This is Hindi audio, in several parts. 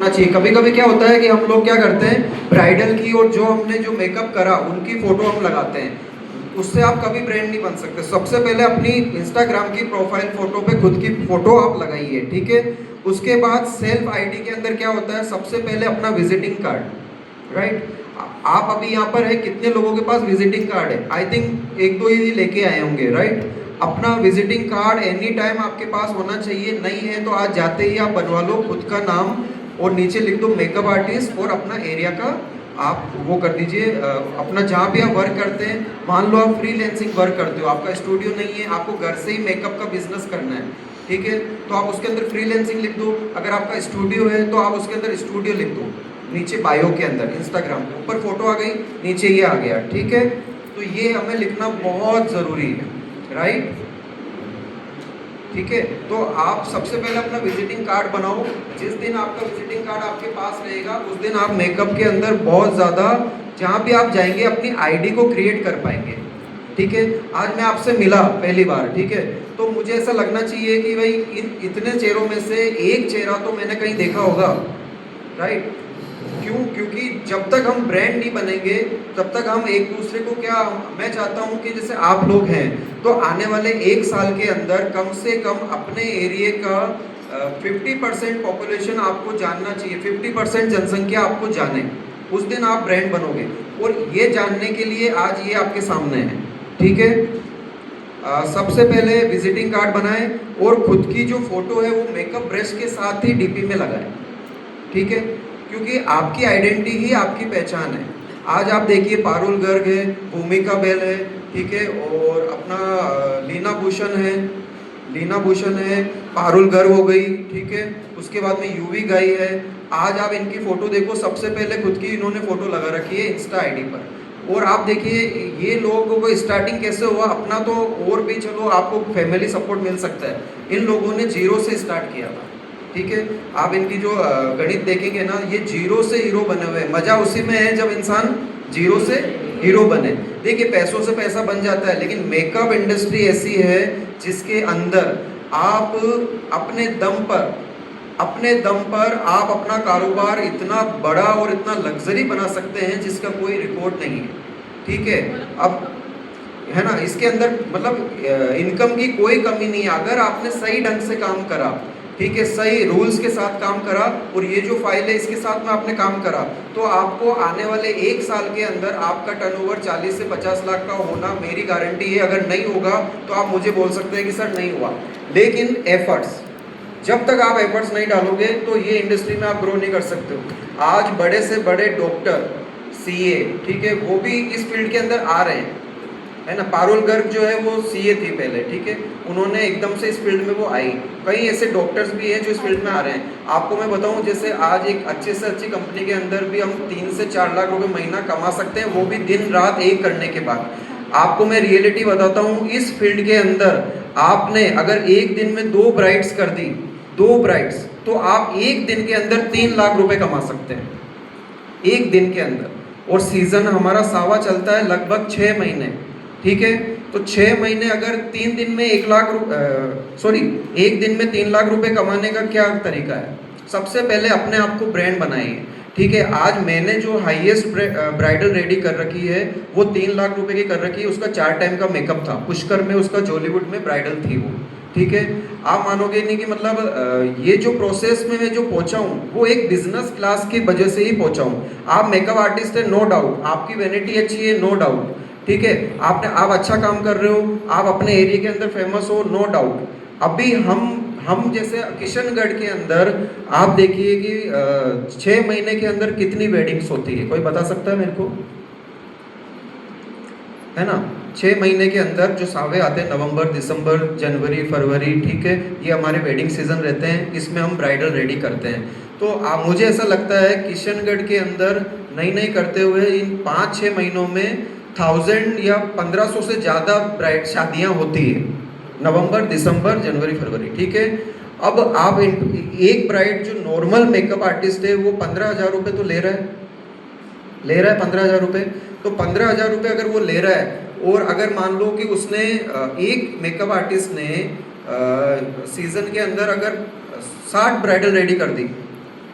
होना चाहिए। कभी कभी क्या होता है कि हम लोग क्या करते हैं, ब्राइडल की और जो हमने जो मेकअप करा उनकी फ़ोटो हम लगाते हैं, उससे आप कभी ब्रांड नहीं बन सकते। सबसे पहले अपनी इंस्टाग्राम की प्रोफाइल फ़ोटो पे खुद की फ़ोटो आप लगाइए, ठीक है। उसके बाद सेल्फ आईडी के अंदर क्या होता है, सबसे पहले अपना विजिटिंग कार्ड, राइट। आप अभी यहाँ पर है, कितने लोगों के पास विजिटिंग कार्ड है? आई थिंक एक दो ही लेके आए होंगे, राइट। अपना विजिटिंग कार्ड एनी टाइम आपके पास होना चाहिए। नहीं है तो आज जाते ही आप बनवा लो खुद का नाम, और नीचे लिख दो मेकअप आर्टिस्ट, और अपना एरिया का आप वो कर दीजिए, अपना जहाँ भी आप वर्क करते हैं। मान लो आप फ्रीलांसिंग वर्क करते हो, आपका स्टूडियो नहीं है, आपको घर से ही मेकअप का बिजनेस करना है, ठीक है, तो आप उसके अंदर फ्रीलांसिंग लिख दो। अगर आपका स्टूडियो है तो आप उसके अंदर स्टूडियो लिख दो, नीचे बायो के अंदर, इंस्टाग्राम के ऊपर फोटो आ गई, नीचे ये आ गया, ठीक है। तो ये हमें लिखना बहुत ज़रूरी है, राइट, ठीक है। तो आप सबसे पहले अपना विजिटिंग कार्ड बनाओ। जिस दिन आपका विजिटिंग कार्ड आपके पास रहेगा उस दिन आप मेकअप के अंदर बहुत ज़्यादा, जहाँ भी आप जाएंगे अपनी आईडी को क्रिएट कर पाएंगे, ठीक है। आज मैं आपसे मिला पहली बार, ठीक है, तो मुझे ऐसा लगना चाहिए कि भाई इन इतने चेहरों में से एक चेहरा तो मैंने कहीं देखा होगा, राइट। क्यों? क्योंकि जब तक हम ब्रांड नहीं बनेंगे तब तक हम एक दूसरे को क्या, मैं चाहता हूं कि जैसे आप लोग हैं तो आने वाले एक साल के अंदर कम से कम अपने एरिया का 50% पॉपुलेशन आपको जानना चाहिए, 50% जनसंख्या आपको जाने, उस दिन आप ब्रांड बनोगे। और ये जानने के लिए आज ये आपके सामने है, ठीक है। सबसे पहले विजिटिंग कार्ड बनाएं और खुद की जो फोटो है वो मेकअप ब्रश के साथ ही डीपी में लगाएं, ठीक है, क्योंकि आपकी आइडेंटिटी ही आपकी पहचान है। आज आप देखिए पारुल गर्ग है, भूमिका बेल है, ठीक है, और अपना लीना भूषण है, लीना भूषण है, पारुल गर्ग हो गई, ठीक है, उसके बाद में यूवी गाई है। आज आप इनकी फ़ोटो देखो, सबसे पहले खुद की इन्होंने फ़ोटो लगा रखी है इंस्टा आईडी पर। और आप देखिए ये लोगों को स्टार्टिंग कैसे हुआ अपना, तो और भी चलो आपको फैमिली सपोर्ट मिल सकता है, इन लोगों ने जीरो से स्टार्ट किया था, ठीक है। आप इनकी जो गणित देखेंगे ना, ये जीरो से हीरो बने हुए हैं। मजा उसी में है जब इंसान जीरो से हीरो बने। देखिए पैसों से पैसा बन जाता है, लेकिन मेकअप इंडस्ट्री ऐसी है जिसके अंदर आप अपने दम पर आप अपना कारोबार इतना बड़ा और इतना लग्जरी बना सकते हैं जिसका कोई रिकॉर्ड नहीं है, ठीक है। अब है ना, इसके अंदर मतलब इनकम की कोई कमी नहीं है अगर आपने सही ढंग से काम करा, ठीक है, सही रूल्स के साथ काम करा, और ये जो फाइल है इसके साथ में आपने काम करा, तो आपको आने वाले एक साल के अंदर आपका टर्नओवर 40 से 50 लाख का होना मेरी गारंटी है। अगर नहीं होगा तो आप मुझे बोल सकते हैं कि सर नहीं हुआ, लेकिन एफर्ट्स, जब तक आप एफर्ट्स नहीं डालोगे तो ये इंडस्ट्री में आप ग्रो नहीं कर सकते हो। आज बड़े से बड़े डॉक्टर, सीए, ठीक है, वो भी इस फील्ड के अंदर आ रहे हैं, है ना। पारुल गर्ग जो है वो सीए थी पहले, ठीक है, उन्होंने एकदम से इस फील्ड में वो आई। कई ऐसे डॉक्टर्स भी हैं जो इस फील्ड में आ रहे हैं। आपको मैं बताऊं, जैसे आज एक अच्छे से अच्छी कंपनी के अंदर भी हम 3 से 4 लाख रुपए महीना कमा सकते हैं, वो भी दिन रात एक करने के बाद। आपको मैं रियलिटी बताता हूँ, इस फील्ड के अंदर आपने अगर एक दिन में 2 ब्राइड्स कर दी, 2 ब्राइड्स, तो आप एक दिन के अंदर 3 लाख रुपए कमा सकते हैं, एक दिन के अंदर। और सीजन हमारा सावा चलता है लगभग 6 महीने, ठीक है। तो 6 महीने अगर 3 दिन में 1 लाख सॉरी, एक दिन में 3 लाख रुपए कमाने का क्या तरीका है? सबसे पहले अपने आप को ब्रांड बनाइए, ठीक है। आज मैंने जो हाईएस्ट ब्राइडल रेडी कर रखी है वो 3 लाख रुपए की कर रखी है, उसका 4 टाइम का मेकअप था, पुष्कर में उसका जॉलीवुड में ब्राइडल थी वो, ठीक है। आप मानोगे नहीं कि मतलब ये जो प्रोसेस में मैं जो पहुंचा हूँ वो एक बिजनेस क्लास की वजह से ही पहुंचा हूँ। आप मेकअप आर्टिस्ट है, नो डाउट, आपकी वैनिटी अच्छी है, नो डाउट, ठीक है, आप अच्छा काम कर रहे हो, आप अपने एरिया के अंदर फेमस हो, नो डाउट। अभी हम जैसे किशनगढ़ के अंदर आप देखिए कि 6 महीने के अंदर कितनी वेडिंग्स होती है, कोई बता सकता है मेरे को? है ना, 6 महीने के अंदर जो सावे आते हैं, नवंबर, दिसंबर, जनवरी, फरवरी, ठीक है, ये हमारे वेडिंग सीजन रहते हैं, इसमें हम ब्राइडल रेडी करते हैं। तो मुझे ऐसा लगता है किशनगढ़ के अंदर नई नई करते हुए इन 5-6 महीनों में 1000 या 1500 से ज़्यादा ब्राइड शादियाँ होती है, नवंबर, दिसंबर, जनवरी, फरवरी, ठीक है। अब आप एक ब्राइड जो नॉर्मल मेकअप आर्टिस्ट है वो 15,000 रुपये तो ले रहा है, 15,000 रुपये। तो 15,000 रुपये अगर वो ले रहा है, और अगर मान लो कि उसने एक मेकअप आर्टिस्ट ने सीजन के अंदर अगर 60 ब्राइडल रेडी कर दी,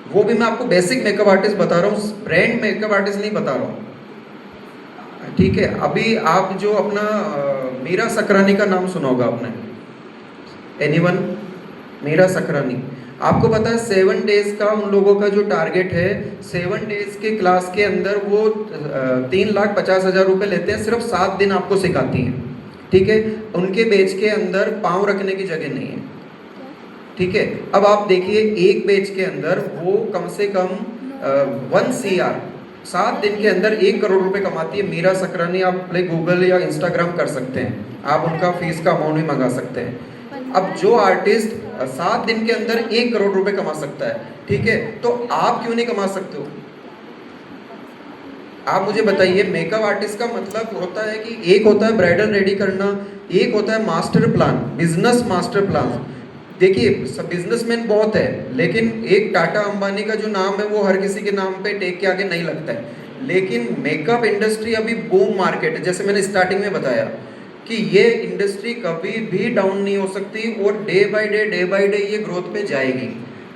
वो भी मैं आपको बेसिक मेकअप आर्टिस्ट बता रहा हूँ, ब्रांड मेकअप आर्टिस्ट नहीं बता रहा हूँ। ठीक है, अभी आप जो अपना मीरा सकरानी का नाम सुना होगा आपने, एनीवन? मीरा सकरानी, आपको पता है 7 डेज का उन लोगों का जो टारगेट है, 7 डेज के क्लास के अंदर वो 3,50,000 रुपये लेते हैं, सिर्फ 7 दिन आपको सिखाती हैं। ठीक है, उनके बेच के अंदर पाँव रखने की जगह नहीं है। ठीक है, अब आप देखिए एक बेच के अंदर वो कम से कम 1 CR 7 दिन के अंदर 1 करोड़ रुपए कमाती है मीरा सकरानी। आप प्ले गूगल या इंस्टाग्राम कर सकते हैं, आप उनका फीस का अमाउंट भी मंगा सकते हैं। अब जो आर्टिस्ट 7 दिन के अंदर 1 करोड़ रुपए कमा सकता है, ठीक है, तो आप क्यों नहीं कमा सकते हो? आप मुझे बताइए, मेकअप आर्टिस्ट का मतलब होता है कि एक होता है ब्राइडल रेडी करना, एक होता है master plan, business master plan. देखिए, सब बिजनेसमैन बहुत है, लेकिन एक टाटा अंबानी का जो नाम है वो हर किसी के नाम पे टेक के आगे नहीं लगता है। लेकिन मेकअप इंडस्ट्री अभी बूम मार्केट है, जैसे मैंने स्टार्टिंग में बताया कि ये इंडस्ट्री कभी भी डाउन नहीं हो सकती और डे बाय डे ये ग्रोथ पे जाएगी।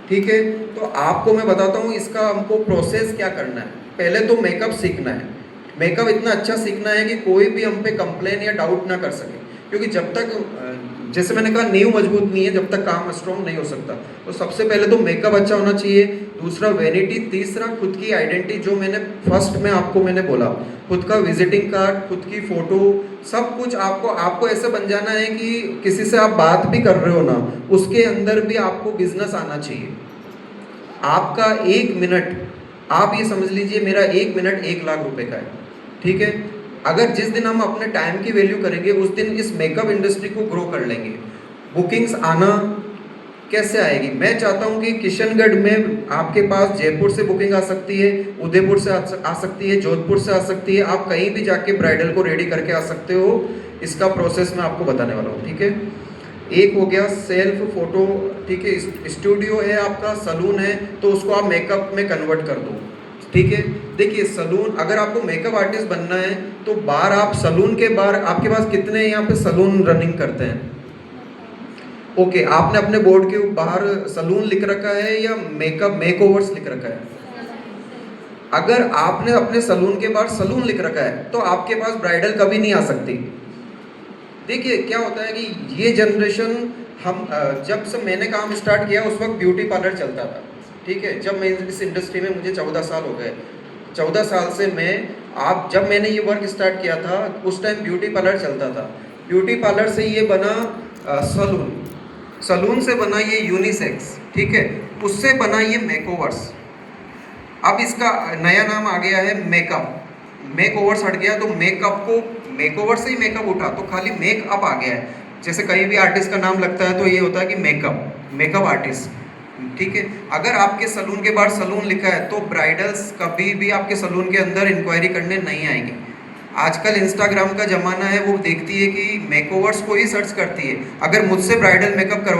ठीक है, तो आपको मैं बताता हूँ इसका हमको प्रोसेस क्या करना है। पहले तो मेकअप सीखना है, मेकअप इतना अच्छा सीखना है कि कोई भी हम पे कंप्लेन या डाउट ना कर सके, क्योंकि जब तक जैसे मैंने कहा नींव मजबूत नहीं है, जब तक काम स्ट्रॉन्ग नहीं हो सकता। तो सबसे पहले तो मेकअप अच्छा होना चाहिए, दूसरा वैनिटी, तीसरा खुद की आइडेंटिटी, जो मैंने फर्स्ट में आपको मैंने बोला, खुद का विजिटिंग कार्ड, खुद की फोटो, सब कुछ आपको ऐसे बन जाना है कि किसी से आप बात भी कर रहे हो ना, उसके अंदर भी आपको बिजनेस आना चाहिए। आपका 1 मिनट, आप ये समझ लीजिए मेरा 1 मिनट 1 लाख रुपए का है। ठीक है, अगर जिस दिन हम अपने टाइम की वैल्यू करेंगे उस दिन इस मेकअप इंडस्ट्री को ग्रो कर लेंगे। बुकिंग्स आना कैसे आएगी? मैं चाहता हूँ कि किशनगढ़ में आपके पास जयपुर से बुकिंग आ सकती है, उदयपुर से आ सकती है, जोधपुर से आ सकती है, आप कहीं भी जाके ब्राइडल को रेडी करके आ सकते हो। इसका प्रोसेस मैं आपको बताने वाला हूँ। ठीक है, एक हो गया सेल्फ फोटो। ठीक है, स्टूडियो है आपका, सलून है, तो उसको आप मेकअप में कन्वर्ट कर दो। ठीक है, देखिए सलून, अगर आपको मेकअप आर्टिस्ट बनना है तो बार आप सलून के बार, आपके पास कितने यहाँ पे सलून रनिंग करते हैं? ओके, आपने अपने बोर्ड के बाहर सलून लिख रखा है या मेकअप मेकओवर्स लिख रखा है? अगर आपने अपने सलून के बाहर सलून लिख रखा है तो आपके पास ब्राइडल कभी नहीं आ सकती। देखिए क्या होता है कि ये जनरेशन, हम जब से मैंने काम स्टार्ट किया उस वक्त ब्यूटी पार्लर चलता था। ठीक है, जब मैं इस इंडस्ट्री में, मुझे 14 साल हो गए, 14 साल से मैं, आप जब मैंने ये वर्क स्टार्ट किया था उस टाइम ब्यूटी पार्लर चलता था। ब्यूटी पार्लर से ये बना सलून, सलून से बना ये यूनिसेक्स। ठीक है, उससे बना ये मेकओवर्स। अब इसका नया नाम आ गया है मेकअप, मेकओवर्स हट गया तो मेकअप को, मेकओवर से ही मेकअप उठा तो खाली मेकअप आ गया है। जैसे कहीं भी आर्टिस्ट का नाम लगता है तो ये होता है कि मेकअप आर्टिस्ट। ठीक है, अगर आपके सलून के बाहर सलून लिखा है तो ब्राइडल्स कभी भी आपके सलून के अंदर इंक्वायरी करने नहीं आएंगी। आजकल इंस्टाग्राम का ज़माना है, वो देखती है कि मेकओवर्स को ही सर्च करती है। अगर मुझसे ब्राइडल मेकअप करवा